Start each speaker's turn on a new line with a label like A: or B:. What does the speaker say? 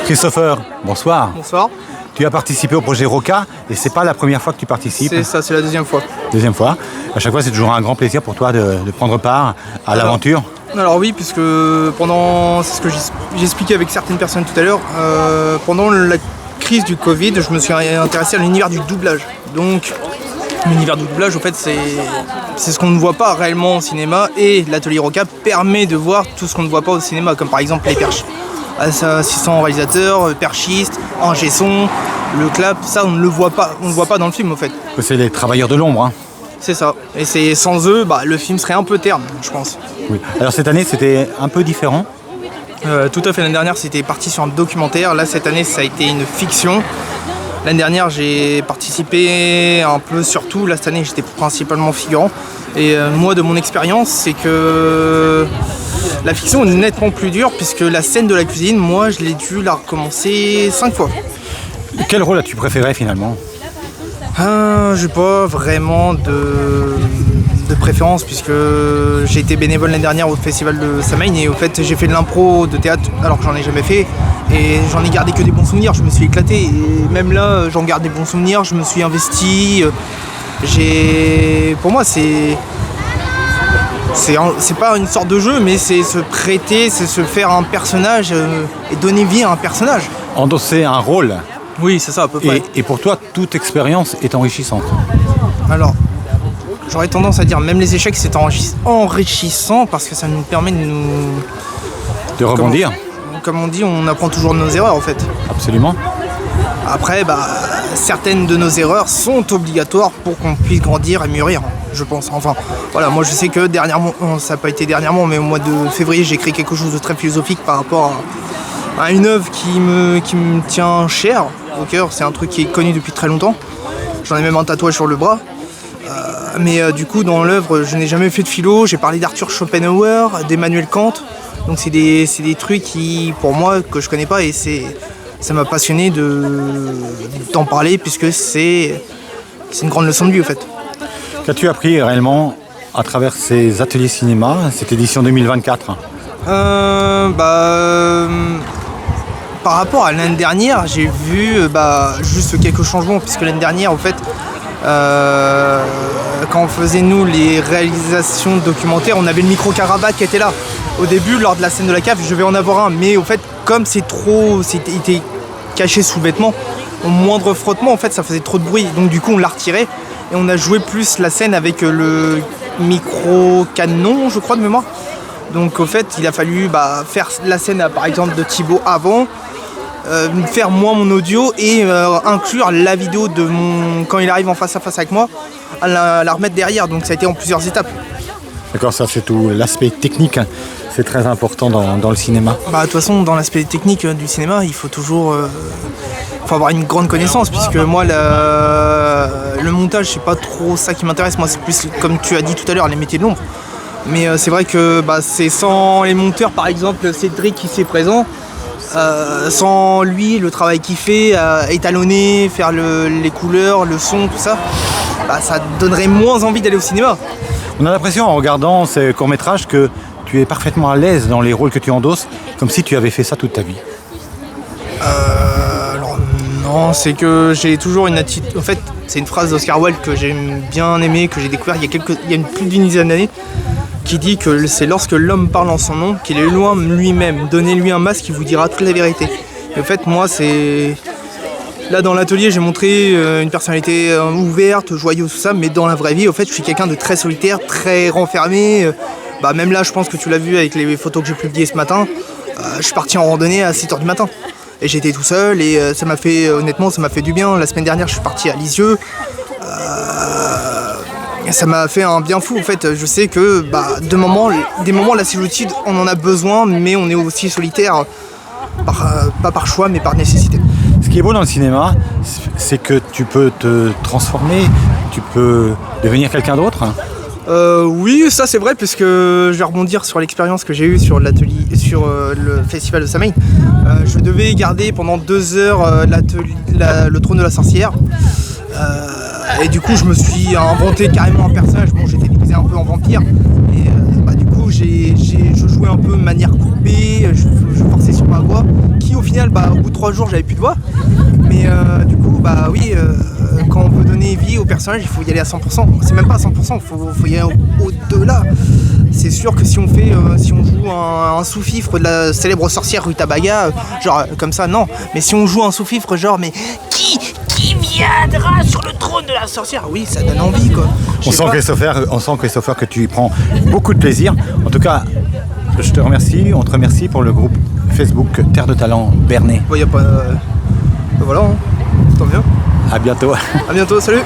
A: Christopher, bonsoir.
B: Bonsoir.
A: Tu as participé au projet Roca et c'est pas la première fois que tu participes.
B: C'est ça, c'est la deuxième fois.
A: Deuxième fois. À chaque fois, c'est toujours un grand plaisir pour toi de prendre part à l'aventure.
B: Alors oui, puisque c'est ce que j'expliquais avec certaines personnes tout à l'heure, pendant la crise du Covid, je me suis intéressé à l'univers du doublage. Donc, l'univers du doublage, en fait, c'est ce qu'on ne voit pas réellement au cinéma, et l'atelier Roca permet de voir tout ce qu'on ne voit pas au cinéma, comme par exemple les perches. Assistant réalisateur, perchiste, ingé son, le clap, ça on ne le voit pas dans le film en fait.
A: C'est les travailleurs de l'ombre. Hein.
B: C'est ça. Et c'est sans eux, le film serait un peu terne, je pense.
A: Oui. Alors cette année, c'était un peu différent.
B: Tout à fait. L'année dernière, c'était parti sur un documentaire. Là, cette année, ça a été une fiction. L'année dernière, j'ai participé un peu sur tout. Là, cette année, j'étais principalement figurant. Et moi, de mon expérience, c'est que la fiction est nettement plus dure, puisque la scène de la cuisine, moi, je l'ai dû la recommencer 5 fois.
A: Quel rôle as-tu préféré finalement ?
B: J'ai pas vraiment de préférence, puisque j'ai été bénévole l'année dernière au festival de Samain, et au fait j'ai fait de l'impro de théâtre alors que j'en ai jamais fait, et j'en ai gardé que des bons souvenirs. Je me suis éclaté, et même là j'en garde des bons souvenirs. Je me suis investi, pour moi c'est pas une sorte de jeu, mais c'est se prêter, c'est se faire un personnage et donner vie à un personnage.
A: Endosser un rôle.
B: Oui, c'est ça à peu près.
A: Et pour toi, toute expérience est enrichissante.
B: Alors, j'aurais tendance à dire même les échecs c'est enrichissant, parce que ça nous permet
A: de rebondir.
B: Comme on dit, on apprend toujours de nos erreurs en fait. Absolument. Après, certaines de nos erreurs sont obligatoires pour qu'on puisse grandir et mûrir, je pense. Enfin, voilà, moi je sais que dernièrement, ça n'a pas été dernièrement, mais au mois de février, j'ai écrit quelque chose de très philosophique par rapport à une œuvre qui me tient cher au cœur. C'est un truc qui est connu depuis très longtemps. J'en ai même un tatouage sur le bras. Mais du coup, dans l'œuvre, je n'ai jamais fait de philo. J'ai parlé d'Arthur Schopenhauer, d'Emmanuel Kant. Donc c'est des trucs qui, pour moi, que je connais pas, et ça m'a passionné d'en parler, puisque c'est une grande leçon de vie, en fait.
A: Qu'as-tu appris réellement à travers ces ateliers cinéma, cette édition 2024 ?
B: Par rapport à l'année dernière, j'ai vu juste quelques changements, puisque l'année dernière, en fait, quand on faisait nous les réalisations documentaires, on avait le micro-carabat qui était là. Au début, lors de la scène de la cave, je vais en avoir un, mais au fait, comme il était caché sous le vêtement, au moindre frottement, en fait, ça faisait trop de bruit. Donc du coup, on l'a retiré et on a joué plus la scène avec le micro-canon, je crois, de mémoire. Donc au fait, il a fallu faire la scène par exemple de Thibaut avant, faire moi mon audio et inclure la vidéo de quand il arrive en face à face avec moi, à la remettre derrière. Donc ça a été en plusieurs étapes.
A: D'accord, ça c'est tout l'aspect technique, c'est très important dans le cinéma.
B: De toute façon, dans l'aspect technique du cinéma, il faut toujours faut avoir une grande connaissance, puisque moi le montage c'est pas trop ça qui m'intéresse. Moi c'est plus, comme tu as dit tout à l'heure, les métiers de l'ombre. Mais c'est vrai que c'est sans les monteurs, par exemple Cédric qui s'est présent, sans lui, le travail qu'il fait, étalonner, faire les couleurs, le son, tout ça, ça donnerait moins envie d'aller au cinéma.
A: On a l'impression en regardant ces courts-métrages que tu es parfaitement à l'aise dans les rôles que tu endosses, comme si tu avais fait ça toute ta vie.
B: Alors non, c'est que j'ai toujours une attitude. En fait, c'est une phrase d'Oscar Wilde que j'ai bien aimée, que j'ai découvert il y a plus d'une dizaine d'années, qui dit que c'est lorsque l'homme parle en son nom qu'il est loin lui-même. Donnez-lui un masque qui vous dira toute la vérité. Et en fait, moi, c'est... Là, dans l'atelier, j'ai montré une personnalité ouverte, joyeuse, tout ça, mais dans la vraie vie, au fait, je suis quelqu'un de très solitaire, très renfermé. Même là, je pense que tu l'as vu avec les photos que j'ai publiées ce matin. Je suis parti en randonnée à 7h du matin. Et j'étais tout seul, et honnêtement, ça m'a fait du bien. La semaine dernière, je suis parti à Lisieux. Ça m'a fait un bien fou, en fait. Je sais que des moments, la solitude, on en a besoin, mais on est aussi solitaire, pas par choix, mais par nécessité.
A: Ce qui est beau dans le cinéma, c'est que tu peux te transformer, tu peux devenir quelqu'un d'autre.
B: Oui, ça c'est vrai, puisque je vais rebondir sur l'expérience que j'ai eue sur l'atelier, sur le festival de Samain. Je devais garder pendant 2 heures le trône de la sorcière. Et du coup, je me suis inventé carrément un personnage. Bon, j'étais déguisé un peu en vampire. Et du coup, où je jouais un peu de manière courbée, je forçais sur ma voix, qui au final, au bout de 3 jours, j'avais plus de voix. Mais du coup, oui, quand on veut donner vie au personnage, il faut y aller à 100%. C'est même pas à 100%, il faut y aller au-delà. C'est sûr que si on joue un sous-fifre de la célèbre sorcière Rutabaga, genre comme ça, non. Mais si on joue un sous-fifre, genre, mais qui viendra sur le trône de la sorcière? Oui, ça donne envie, quoi.
A: On sent, Christopher, que tu y prends beaucoup de plaisir. En tout cas, je te remercie. On te remercie pour le groupe Facebook Terre de Talent Bernay.
B: Y a pas... voilà, tant mieux.
A: À bientôt.
B: À bientôt, salut.